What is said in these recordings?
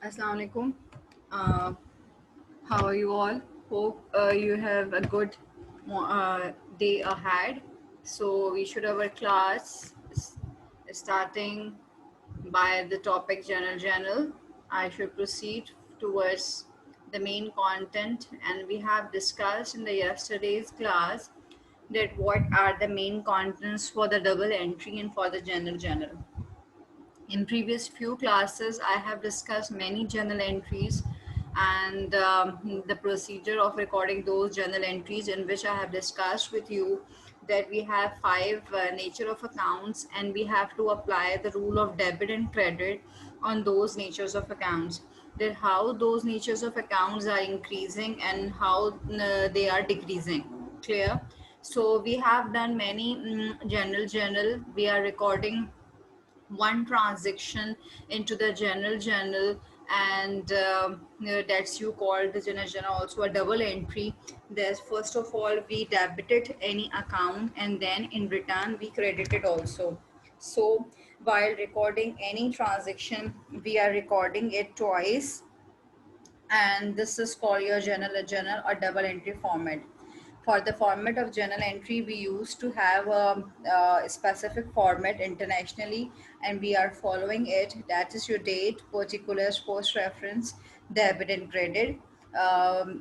Assalamu alaikum. Uh, how are you all? Hope you have a good day ahead. So we should have our class starting by the topic general. I should proceed towards the main content, and we have discussed in the yesterday's class that what are the main contents for the double entry and for the general. In previous few classes, I have discussed many journal entries and the procedure of recording those journal entries, in which I have discussed with you that we have five nature of accounts and we have to apply the rule of debit and credit on those natures of accounts. That how those natures of accounts are increasing and how they are decreasing. Clear? So we have done many journal. We are recording one transaction into the general journal, and that's you call the general journal also a double entry. There's first of all we debited any account and then in return we credited also. So while recording any transaction we are recording it twice, and this is called your journal or double entry format. For the format of journal entry, we used to have a specific format internationally, and we are following it. That is your date, particulars, post reference, debit and credit.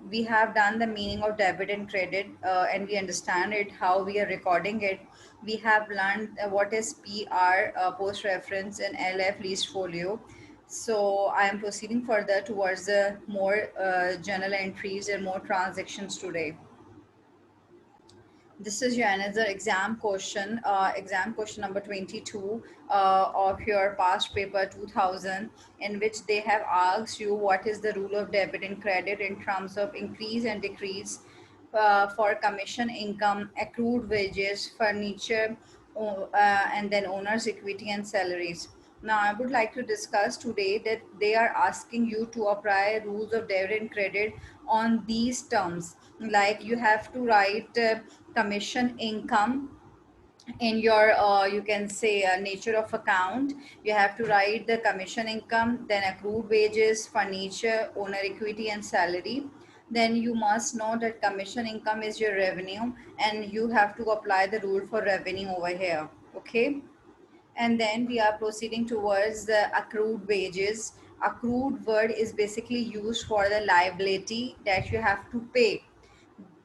We have done the meaning of debit and credit, and we understand it, how we are recording it. We have learned what is PR, post reference, and LF, least folio. So I am proceeding further towards the more journal entries and more transactions today. This is your another exam question number 22 of your past paper 2000, in which they have asked you what is the rule of debit and credit in terms of increase and decrease for commission income, accrued wages, furniture, and then owner's equity and salaries. Now, I would like to discuss today that they are asking you to apply rules of debit and credit on these terms. Like you have to write commission income in your you can say nature of account. You have to write the commission income, then accrued wages, furniture, owner equity and salary. Then you must know that commission income is your revenue, and you have to apply the rule for revenue over here. Okay, and then we are proceeding towards the accrued wages. Accrued word is basically used for the liability that you have to pay.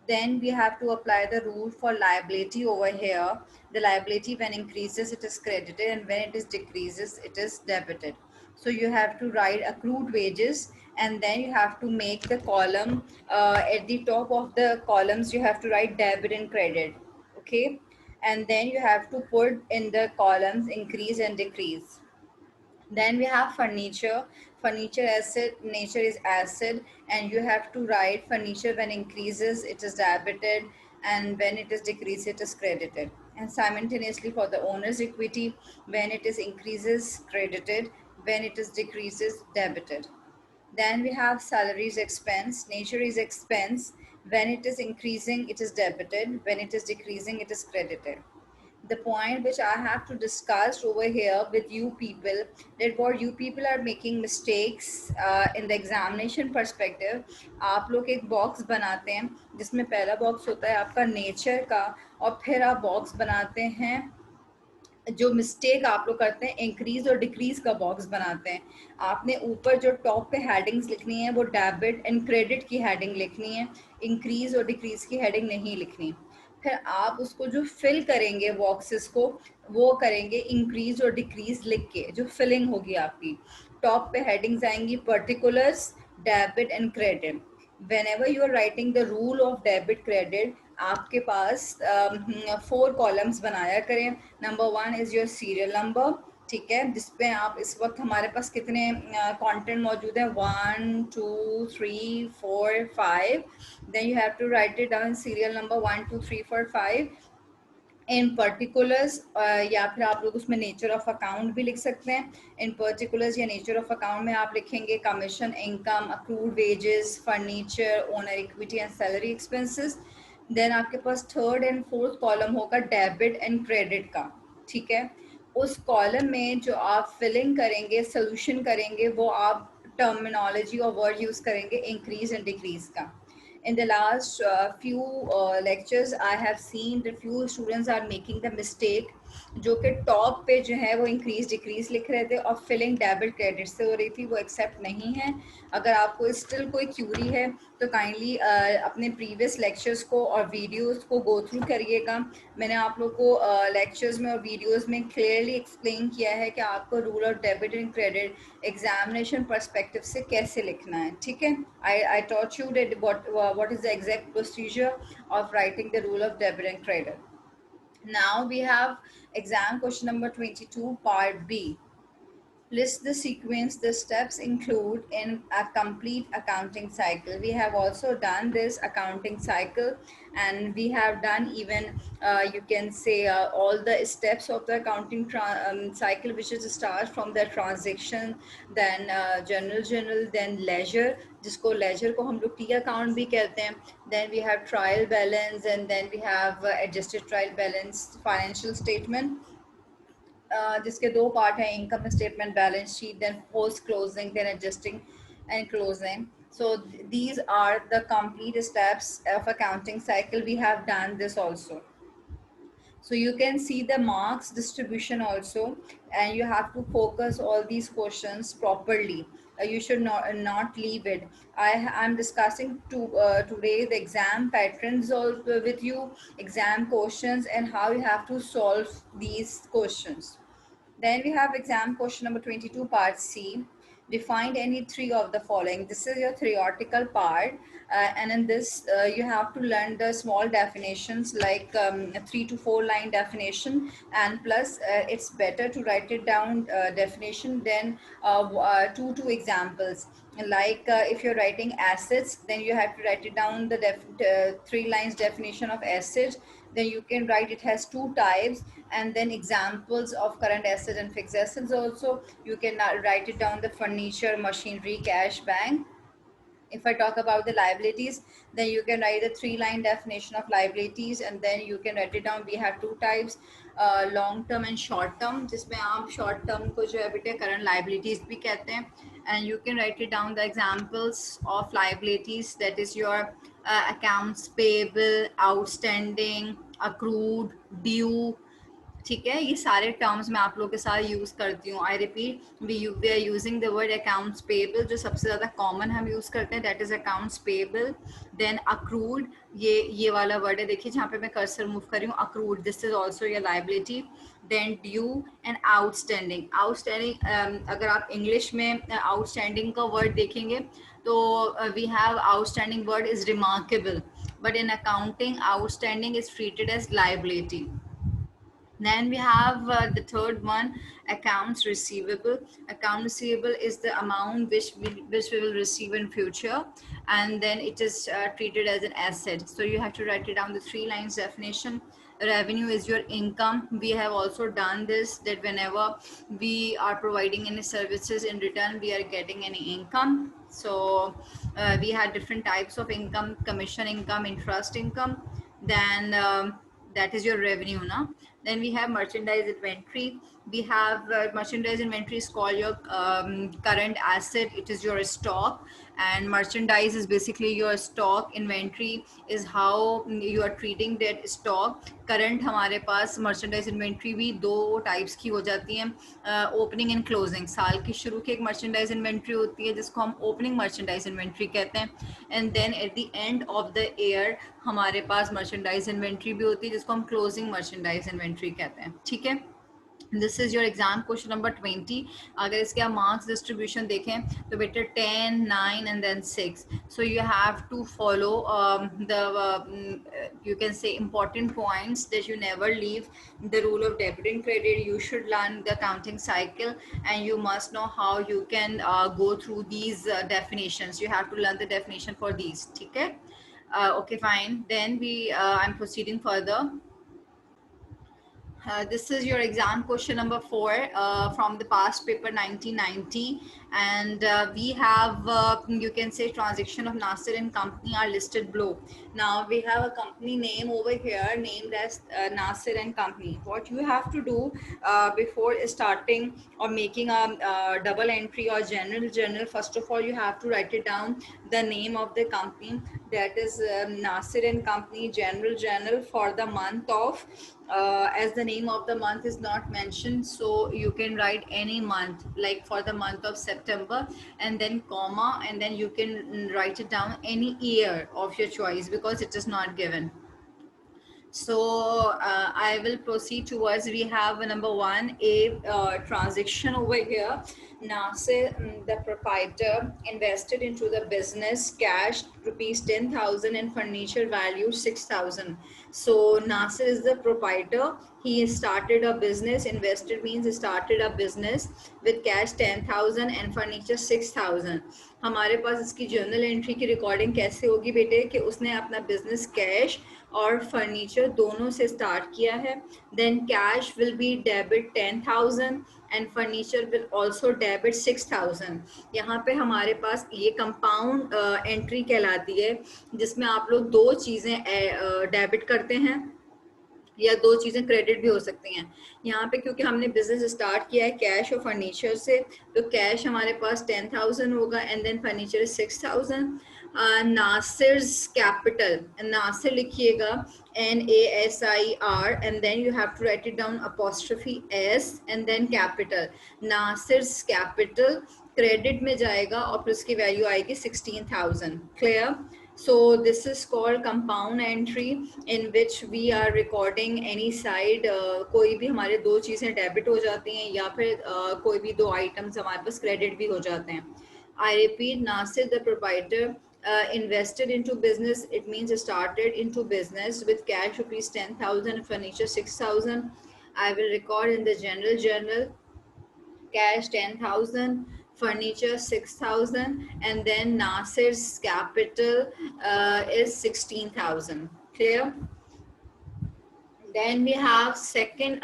Then we have to apply the rule for liability over here. The liability, when increases it is credited, and when it is decreases it is debited. So you have to write accrued wages, and then you have to make the column, at the top of the columns you have to write debit and credit. Okay, and then you have to put in the columns increase and decrease. Then we have furniture. Furniture asset, nature is asset, and you have to write furniture when increases it is debited, and when it is decreased it is credited. And simultaneously for the owner's equity, when it is increases credited, when it is decreases debited. Then we have salaries expense. Nature is expense. When it is increasing it is debited, when it is decreasing it is credited. The point which I have to discuss over here with you people, that what you people are making mistakes in the examination perspective. आप लोग एक box बनाते हैं जिसमें पहला box होता है आपका नेचर का, और फिर आप बॉक्स बनाते हैं, जो मिस्टेक आप लोग करते हैं इंक्रीज और डिक्रीज का बॉक्स बनाते हैं। आपने ऊपर जो टॉप पे हेडिंग्स लिखनी है वो डेबिट एंड क्रेडिट की हेडिंग लिखनी है, इंक्रीज और डिक्रीज की हेडिंग नहीं लिखनी। फिर आप उसको जो फिल करेंगे बॉक्सेस को, वो करेंगे इंक्रीज और डिक्रीज लिख के, जो फिलिंग होगी आपकी। टॉप पे हेडिंग्स आएंगी particulars, debit and credit. whenever you are writing the rule of debit credit, आपके पास 4 कॉलम्स बनाया करें। Number 1 is your serial number, ठीक है, जिसपे आप इस वक्त हमारे पास कितने कंटेंट मौजूद है, 1 2 3 4 5। Then you have to write it down, serial number 1 2 3 4 5 in particulars, या फिर आप लोग उसमें नेचर ऑफ अकाउंट भी लिख सकते हैं। इन पर्टिकुलर्स या नेचर ऑफ अकाउंट में आप लिखेंगे commission income, accrued wages, furniture, owner equity and salary expenses. Then आपके पास थर्ड एंड फोर्थ कॉलम होगा डेबिट एंड क्रेडिट का, ठीक है। उस कॉलम में जो आप फिलिंग करेंगे, सोल्यूशन करेंगे, वो आप टर्मिनोलॉजी और वर्ड यूज़ करेंगे इंक्रीज एंड डिक्रीज का. In the last few lectures I have seen that few students are making the mistake जो कि टॉप पे जो है वो इंक्रीज डिक्रीज लिख रहे थे और फिलिंग डेबिट क्रेडिट से हो रही थी, वो एक्सेप्ट नहीं है. अगर आपको स्टिल कोई क्यूरी है तो काइंडली अपने प्रीवियस लेक्चर्स को और वीडियोस को गो थ्रू करिएगा. मैंने आप लोग को लेक्चर्स में और वीडियोस में क्लियरली एक्सप्लेन किया है कि आपको rule of debit and credit examination perspective से कैसे लिखना है. ठीक है, I taught you that what is the exact procedure of writing the rule of debit and credit. Now we have exam question number 22 part B. List the sequence the steps include in a complete accounting cycle. We have also done this accounting cycle, and we have done even you can say all the steps of the accounting cycle, which is start from the transaction, then general, then ledger, जिसको ledger को हम लोग T account भी कहते हैं. Then we have trial balance, and then we have adjusted trial balance, financial statement, जिसके दो part हैं, income statement, balance sheet, then post closing, then adjusting and closing. So these are the complete steps of accounting cycle. We have done this also. So you can see the marks distribution also, and you have to focus all these questions properly. You should not leave it. I'm discussing today the exam patterns also with you, exam questions, and how you have to solve these questions. Then we have exam question number 22 part C. Define any three of the following. This is your theoretical part, and in this you have to learn the small definitions like a 3 to 4 line definition, and plus it's better to write it down definition than 2 examples. Like if you're writing assets, then you have to write it down the 3 lines definition of assets. Then you can write it has 2 types, and then examples of current assets and fixed assets also. You can write it down the furniture, machinery, cash, bank. If I talk about the liabilities, then you can write a 3 line definition of liabilities, and then you can write it down. We have 2 types, long term and short term, जिसमें आप short term को जो है बेटे current liabilities भी कहते हैं. And you can write it down the examples of liabilities, that is your accounts payable, outstanding, accrued, due. ठीक है, ये सारे टर्म्स मैं आप लोग के साथ यूज़ करती हूँ. I repeat, we are using the word accounts payable, जो सबसे ज़्यादा कॉमन हम यूज़ करते हैं, that is accounts payable. Then accrued, ये वाला वर्ड है, देखिए जहाँ पे मैं कर्सर मूव कर रही हूँ, accrued, this is also your liability. Then due and outstanding. Outstanding अगर आप इंग्लिश में आउटस्टैंडिंग का वर्ड देखेंगे तो we have outstanding word is remarkable, but in accounting outstanding is treated as liability. Then we have the third one, accounts receivable. Account receivable is the amount which we will receive in future, and then it is treated as an asset. So you have to write it down the 3 lines definition. Revenue is your income. We have also done this, that whenever we are providing any services, in return we are getting any income. So we had different types of income: commission income, interest income. Then that is your revenue now. Then we have merchandise inventory. We have merchandise inventory is called your current asset. It is your stock, and merchandise is basically your stock. Inventory is how you are treating that stock. Current हमारे पास merchandise inventory भी 2 types की हो जाती हैं, opening and closing. साल की शुरू की एक merchandise inventory होती है जिसको हम opening merchandise inventory कहते हैं, and then at the end of the year हमारे पास merchandise inventory भी होती है जिसको हम closing merchandise inventory कहते हैं. ठीक है, this is your exam question number 20. अगर इसके आप मार्क्स डिस्ट्रीब्यूशन देखें तो better 10, 9 and then 6. So you have to follow the you can say important points, that you never leave the rule of debit and credit. You should learn the accounting cycle, and you must know how you can go through these definitions. You have to learn the definition for these. ठीक है, okay, fine. Then I'm proceeding further. This is your exam question number 4 from the past paper 1990, And we have, you can say, transaction of Nasir and company are listed below. Now we have a company name over here named as Nasir and company. What you have to do before starting or making a double entry or general journal, first of all you have to write it down, the name of the company, that is Nasir and company general journal for the month of, as the name of the month is not mentioned, so you can write any month, like for the month of September, and then comma, and then you can write it down any year of your choice because it is not given. So I will proceed towards, we have number one, a transaction over here. Nasir, the proprietor, invested into the business cash rupees 10,000 and furniture value 6,000. So Nasir is the proprietor. He started a business. Invested means he started a business with cash 10,000 and furniture 6,000. हमारे पास इसकी journal entry की recording कैसे होगी बेटे कि उसने अपना business cash और फर्नीचर दोनों से स्टार्ट किया है. Then cash will be debit 10,000 and furniture will also debit 6,000. यहाँ पे हमारे पास ये कंपाउंड एंट्री कहलाती है जिसमें आप लोग दो चीज़ें डेबिट करते हैं या दो चीज़ें क्रेडिट भी हो सकती हैं. यहाँ पे क्योंकि हमने बिजनेस स्टार्ट किया है कैश और फर्नीचर से, तो कैश हमारे पास 10,000 होगा and then furniture 6,000. Nasir's capital, Nasir लिखिएगा NASIR and then you have to write it down apostrophe S and then capital. Nasir's capital credit में जाएगा और फिर उसकी वैल्यू आएगी 16,000. Clear? So this is called compound entry in which we are recording any side. कोई भी हमारे दो चीज़ें डेबिट हो जाती हैं या फिर कोई भी दो आइटम्स हमारे पास क्रेडिट भी हो जाते हैं. I repeat, Nasir the proprietor invested into business. It means started into business with cash rupees 10,000, furniture 6,000. I will record in the general journal cash 10,000, furniture 6,000, and then Nasir's capital is 16,000. Clear? Then we have second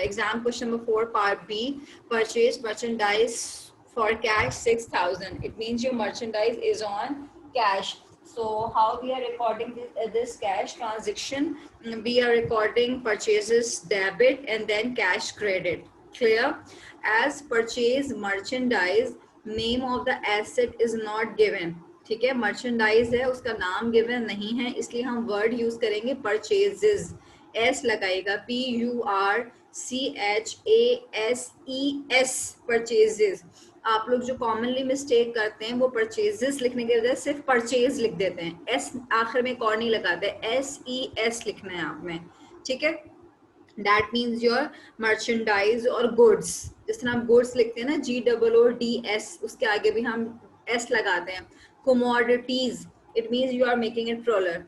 exam question number 4, part B, purchase merchandise for cash 6,000. It means your merchandise is on cash. So how we are recording this cash transaction? We are recording purchases debit and then cash credit. Clear? As purchase merchandise, name of the asset is not given. ठीक है, merchandise है, उसका नाम given नहीं है, इसलिए हम word use करेंगे परचेजेस. एस लगाएगा, PURCHASES, परचेजेस. आप लोग जो कॉमनली मिस्टेक करते हैं वो परचेजेस लिखने के बजाय सिर्फ परचेज लिख देते हैं, एस आखिर में कौन नहीं लगाते, SES लिखना है आप में. ठीक है, दैट मीन्स योर मर्चेंडाइज और गुड्स. जिस तरह हम गुड्स लिखते हैं ना, GOODS, उसके आगे भी हम S लगाते हैं. Commodities, it means you are making it plural.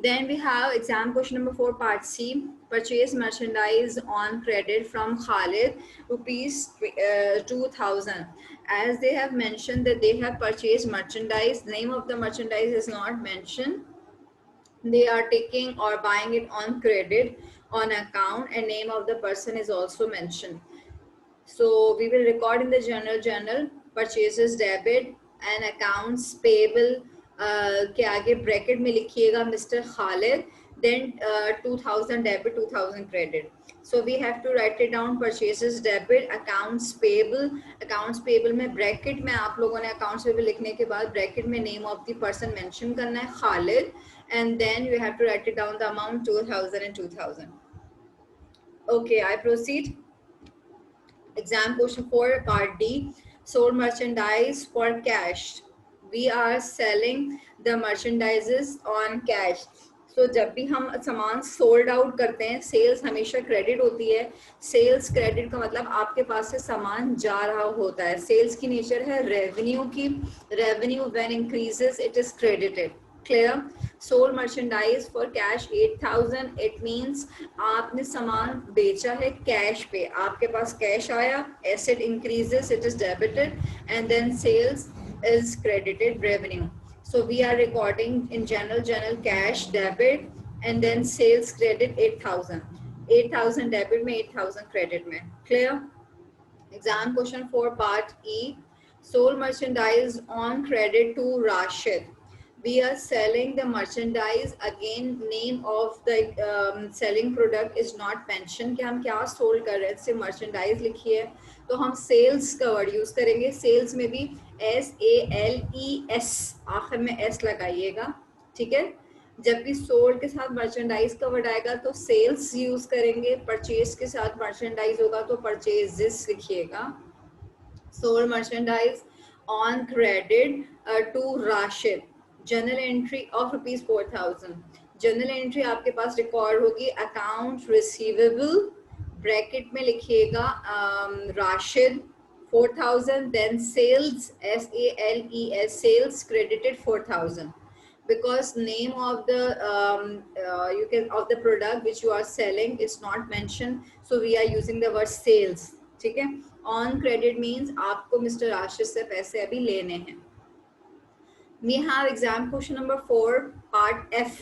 Then we have exam question number 4, part C, purchase merchandise on credit from Khalid rupees 2,000. As they have mentioned that they have purchased merchandise, name of the merchandise is not mentioned. They are taking or buying it on credit on account, and name of the person is also mentioned. So we will record in the journal purchases debit and accounts payable के आगे bracket में लिखिएगा mister Khalid, then 2,000 debit, 2,000 credit. So we have to write it down, purchases debit, accounts payable. Accounts payable में bracket में आप लोगों ने accounts payable लिखने के बाद ब्रैकेट में name of the person mention करना है, Khalid, and then you have to write it down the amount 2,000 and 2,000. Okay, I proceed. Exam question 4, part D, sold merchandise for cash. We are selling the merchandises on cash. So जब भी हम सामान sold out करते हैं, sales हमेशा credit होती है. Sales credit का मतलब आपके पास से सामान जा रहा होता है. सेल्स की नेचर है रेवेन्यू की. Revenue when increases it is credited. Clear? Sold merchandise for cash 8,000. It means आपने सामान बेचा है कैश पे, आपके पास कैश आया, asset increases, it is debited, and then sales is credited revenue. So we are recording in general cash debit and then sales credit 8,000. 8,000 debit में 8,000 credit में. Clear? Exam question 4, part E, sold merchandise on credit to Rashid. We are selling the merchandise. Again, name of the selling product is not mentioned कि हम क्या sold कर रहे हैं, सिर्फ merchandise लिखी है, तो हम सेल्स का वर्ड यूज़ करेंगे. सेल्स में भी SALES आखिर में S लगाइएगा, ठीक है. जब भी सोल्ड के साथ मर्चेंडाइज का वर्ड आएगा तो सेल्स यूज़ करेंगे. परचेज के साथ मर्चेंडाइज होगा तो परचेजेस लिखिएगा. sold merchandise on credit to Rashid. Journal entry of rupees 4,000. Journal entry आपके पास रिकॉर्ड होगी account receivable, ब्रैकेट में लिखिएगा Rashid 4,000, then sales SALES, sales credited 4,000, because name of the you can of the product which you are selling is not mentioned, so we are using the word sales. ठीक है. On credit means आपको mister Rashid से पैसे अभी लेने हैं. We have exam question number 4, part F,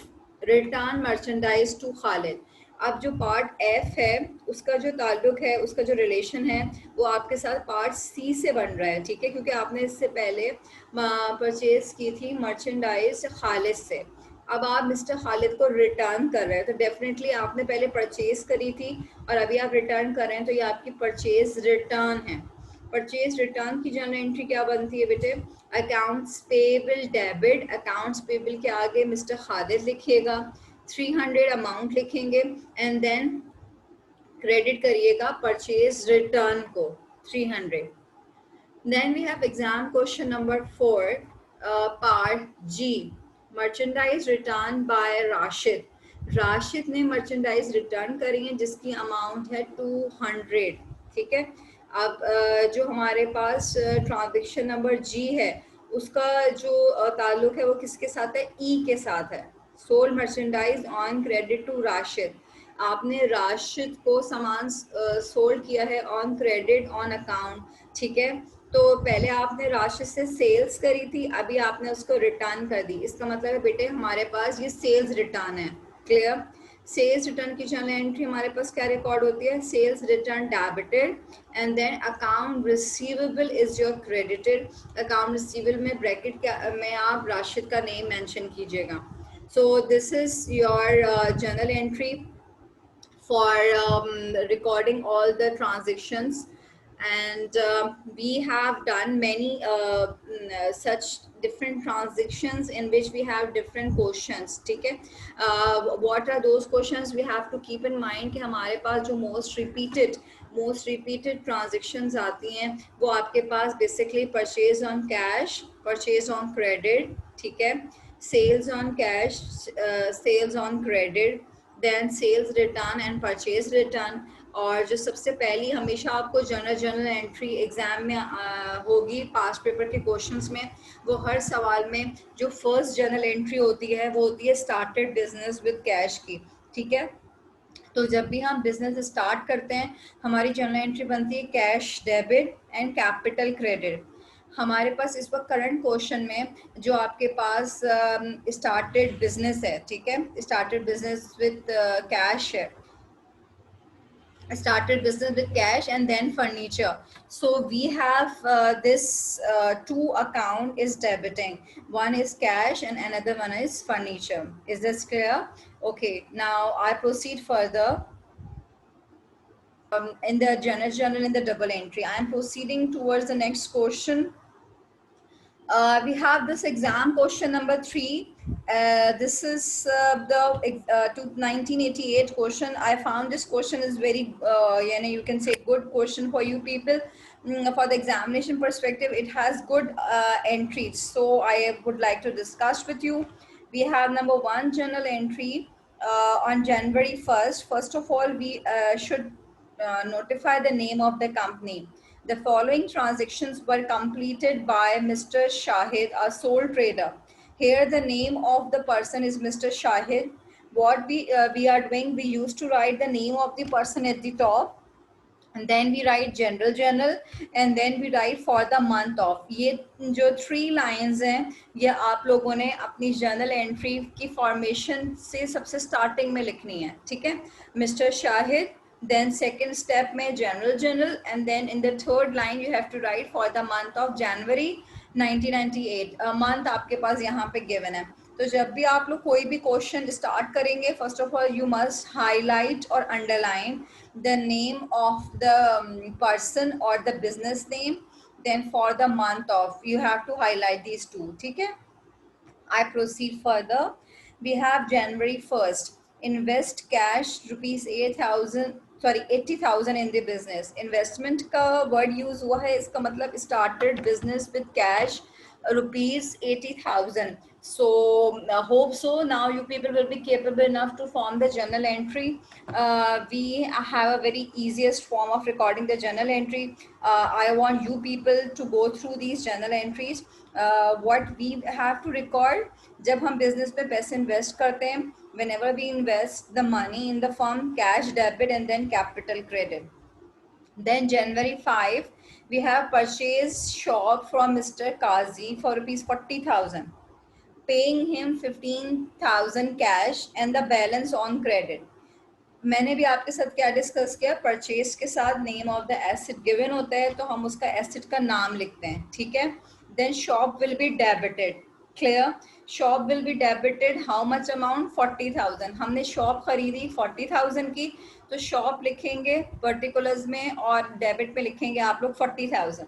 return merchandise to Khalid. अब जो पार्ट F है उसका जो ताल्लुक है, उसका जो रिलेशन है वो आपके साथ पार्ट C से बन रहा है, ठीक है, क्योंकि आपने इससे पहले परचेज की थी मर्चेंडाइज खालिद से. अब आप मिस्टर खालिद को रिटर्न कर रहे हैं, तो डेफिनेटली आपने पहले परचेज करी थी और अभी आप रिटर्न कर रहे हैं, तो ये आपकी परचेज रिटर्न है. परचेज रिटर्न की जर्नल एंट्री क्या बनती है बेटे? Accounts payable debit. Accounts payable के आगे मिस्टर खालिद लिखिएगा, 300 अमाउंट लिखेंगे एंड देन क्रेडिट करिएगा परचेज रिटर्न को 300. Then we have exam question number 4, part G, merchandise return by Rashid. Rashid ने मर्चेंडाइज रिटर्न करी है जिसकी अमाउंट है 200, ठीक है. अब जो हमारे पास ट्रांजेक्शन नंबर G है उसका जो ताल्लुक है वो किसके साथ है? E के साथ है. Sold merchandise on credit to Rashid. आपने राशिद को सामान सोल्ड किया है ऑन क्रेडिट ऑन अकाउंट, ठीक है. तो पहले आपने राशिद से सेल्स करी थी, अभी आपने उसको रिटर्न कर दी. इसका मतलब है बेटे हमारे पास ये सेल्स रिटर्न है. क्लियर? सेल्स रिटर्न की जर्नल एंट्री हमारे पास क्या रिकॉर्ड होती है? Sales return debited and then account receivable is your credited. Account receivable में ब्रैकेट में आप राशिद का नेम मेंशन कीजिएगा. So this is your journal entry for recording all the transactions, and we have done many such different transactions in which we have different questions, ठीक है. What are those questions? We have to keep in mind कि हमारे पास जो most repeated transactions आती हैं वो आपके पास basically purchase on cash, purchase on credit, ठीक है, sales on cash, sales on credit, then sales return and purchase return. और जो सबसे पहली हमेशा आपको जर्नल एंट्री एग्जाम में होगी पास्ट पेपर के क्वेश्चंस में, वो हर सवाल में जो फर्स्ट जर्नल एंट्री होती है वो होती है स्टार्टेड बिजनेस विद कैश की, ठीक है. तो जब भी हम बिजनेस स्टार्ट करते हैं हमारी जर्नल एंट्री बनती है cash debit and capital credit. हमारे पास इस वक्त करंट क्वेश्चन में जो आपके पास स्टार्टेड बिजनेस है, ठीक है, स्टार्टेड बिजनेस विद कैश है, started business with cash and then furniture. So we have this two account is debiting, one is cash and another one is furniture. Is this clear? Okay, now I proceed further. In the journal in the double entry I am proceeding towards the next question. We have this exam question number 3. This is the 1988 question. I found this question is very you can say good question for you people. For the examination perspective it has good entries, so I would like to discuss with you. We have number 1 journal entry on January 1st. First of all we should notify the name of the company. The following transactions were completed by Mr. Shahid, a sole trader. Here the name of the person is Mr. Shahid. What we are doing, we used to write the name of the person at the top, and then we write general and then we write for the month of. ये जो 3 lines हैं ये आप लोगों ने अपनी journal entry की formation से सबसे starting में लिखनी है, ठीक है. Mr. Shahid then second step में general, and then in the third line you have to write for the month of January 1998. month आपके पास यहाँ पे given है. तो जब भी आप लोग कोई भी क्वेश्चन स्टार्ट करेंगे, first of all you must highlight और underline the name of the person और the business name, then for the month of you have to highlight these two. ठीक है. I proceed further. We have January 1st. Invest cash rupees 80,000 in the business. Investment का word use हुआ है, इसका मतलब started business with cash rupees 80,000. So hope so now you people will be capable enough to form the journal entry. We have a very easiest form of recording the journal entry. I want you people to go through these journal entries. What we have to record, जब हम business पे पैसे invest करते हैं, whenever we invest the money in the firm, cash debit and then capital credit. Then January 5, we have purchased shop from Mr. Kazi for rupees 40,000, paying him 15,000 cash and the balance on credit. मैंने भी आपके साथ क्या discuss किया, purchase के साथ name of the asset given होता है तो हम उसका एसेट का नाम लिखते हैं. ठीक है. Then shop will be debited. Clear. Shop will be debited how much amount, 40,000. हमने शॉप खरीदी 40,000 की, तो शॉप लिखेंगे पर्टिकुलर्स में और डेबिट पे लिखेंगे आप लोग 40,000.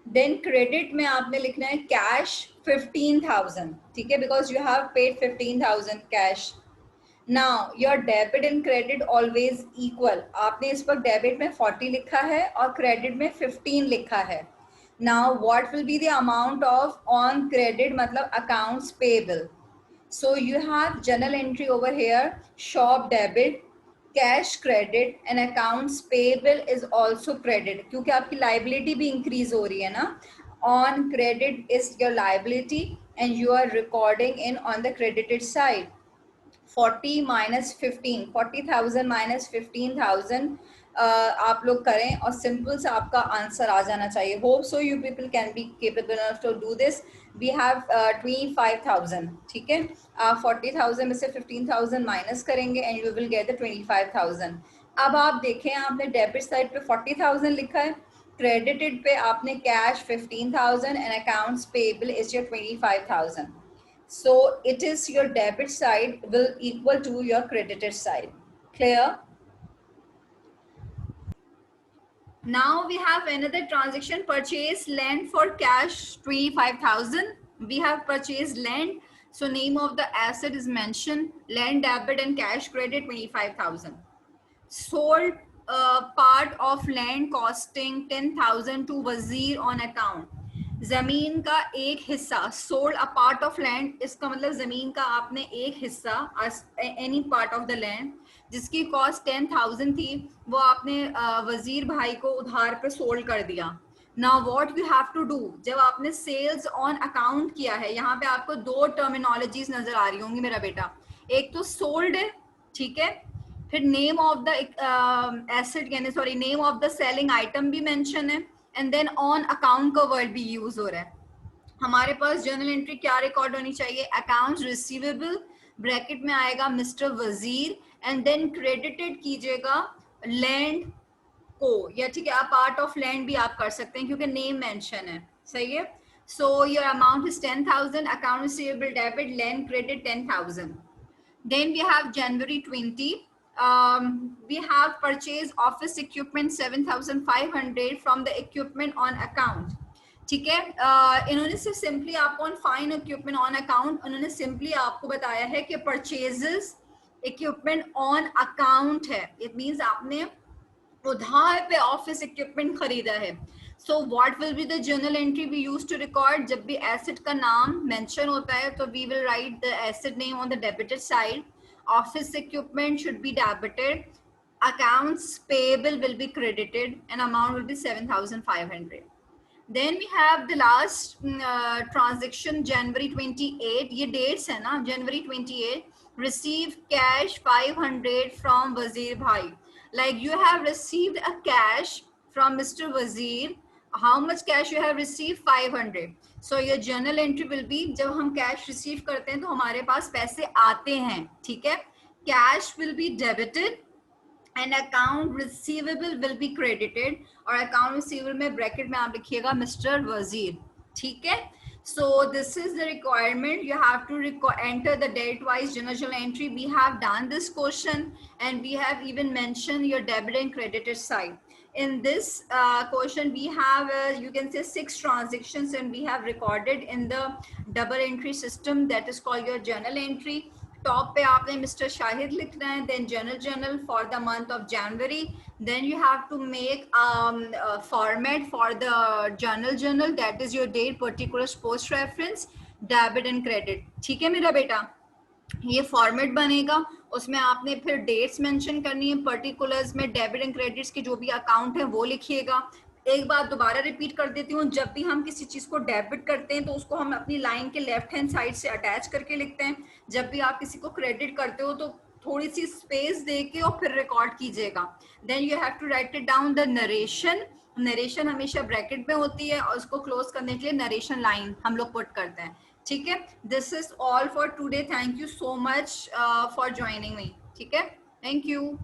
देन क्रेडिट में आपने लिखना है कैश 15,000. ठीक है, because you have paid 15,000 cash. Now your debit and credit always equal. आपने इस पर डेबिट में 40 लिखा है और क्रेडिट में 15 लिखा है. Now what will be the amount of on credit मतलब accounts payable. So you have journal entry over here, shop debit, cash credit and accounts payable is also credit, क्योंकि आपकी liability भी increase हो रही है ना. On credit is your liability and you are recording in on the credited side. 40 minus 15, 40,000 minus 15,000 आप लोग करें और सिंपल से आपका आंसर आ जाना चाहिए. Hope so you people can be capable enough to do this. We have 25,000. ठीक है. आप 40,000 में से 15,000 माइनस करेंगे and you will get the 25,000. अब आप देखें, आपने डेबिट साइड पे 40,000 लिखा है, क्रेडिटेड पे आपने cash 15,000 and accounts payable is your 25,000. So it is your debit side will equal to your credited side. Clear? Now we have another transaction, purchase land for cash 25,000. We have purchased land. So name of the asset is mentioned, land debit and cash credit 25,000. Sold part of land costing 10,000 to Wazir on account. जमीन का एक हिस्सा, sold a part of land, इसका मतलब जमीन का आपने एक हिस्सा, any part of the land जिसकी कॉस्ट 10,000 थी, वो आपने वजीर भाई को उधार पे सोल्ड कर दिया. Now what you have to do, जब आपने सेल्स ऑन अकाउंट किया है, यहाँ पे आपको दो टर्मिनोलॉजीज नजर आ रही होंगी मेरा बेटा. एक तो सोल्ड है, ठीक है, फिर नेम ऑफ द एसेट यानी sorry name of the selling item भी मेंशन है, एंड देन ऑन अकाउंट का वर्ड भी यूज हो रहा है. हमारे पास जर्नल एंट्री क्या रिकॉर्ड होनी चाहिए, अकाउंट्स रिसीवेबल, ब्रैकेट में आएगा मिस्टर वजीर, एंड देन क्रेडिटेड कीजिएगा लैंड को, या ठीक है, आप पार्ट ऑफ लैंड भी आप कर सकते हैं क्योंकि नेम मेंशन है. सही है. So your amount is 10,000, account receivable debit, land credit 10,000. Then we have January 20. We have purchased office equipment 7,500 from the equipment on account. ठीक है. इन्होंने सिर्फ सिंपली आपको on fine equipment on account, उन्होंने simply आपको बताया है कि परचेजेस इक्विपमेंट ऑन अकाउंट है. इट मीन्स आपने उधार पे ऑफिस इक्विपमेंट खरीदा है. So what will be the journal entry we use to record? जब भी asset का नाम mention होता है तो we will write the asset name on the debited side. Office equipment should be debited. Accounts payable will be credited and amount will be 7,500. Then we have the last transaction January 28. ये dates है ना, January 28. Receive cash 500 from Wazir Bhai. Like you have received a cash from Mr. Wazir. How much cash you have received? 500. So your journal entry will be, जब हम cash receive करते हैं तो हमारे पास पैसे आते हैं. ठीक है. Cash will be debited and account receivable will be credited, और अकाउंट रिसीवेबल में ब्रैकेट में आप लिखिएगा मिस्टर वजीर, ठीक है। So this is the requirement. You have to enter the date wise journal entry. We have done this question, and we have even mentioned your debit and credited side. In this question we have you can say 6 transactions, and we have recorded in the double entry system, that is called your journal entry. Top पे आपने mister Shahid लिखना है, then journal for the month of January, then you have to make format for the journal that is your date particular post reference debit and credit, ठीक है मेरा बेटा। ये format बनेगा, उसमें आपने फिर डेट्स मेंशन करनी है, पर्टिकुलर्स में डेबिट एंड क्रेडिट्स के जो भी अकाउंट है वो लिखिएगा। एक बात दोबारा रिपीट कर देती हूँ, जब भी हम किसी चीज को डेबिट करते हैं तो उसको हम अपनी लाइन के लेफ्ट हैंड साइड से अटैच करके लिखते हैं, जब भी आप किसी को क्रेडिट करते हो तो थोड़ी सी स्पेस दे के और फिर रिकॉर्ड कीजिएगा। Then you have to write it down the narration, narration हमेशा ब्रैकेट में होती है, और उसको क्लोज करने के लिए नरेशन लाइन हम लोग पुट करते हैं, ठीक है। This is all for today, thank you so much for joining me, ठीक है, थैंक यू।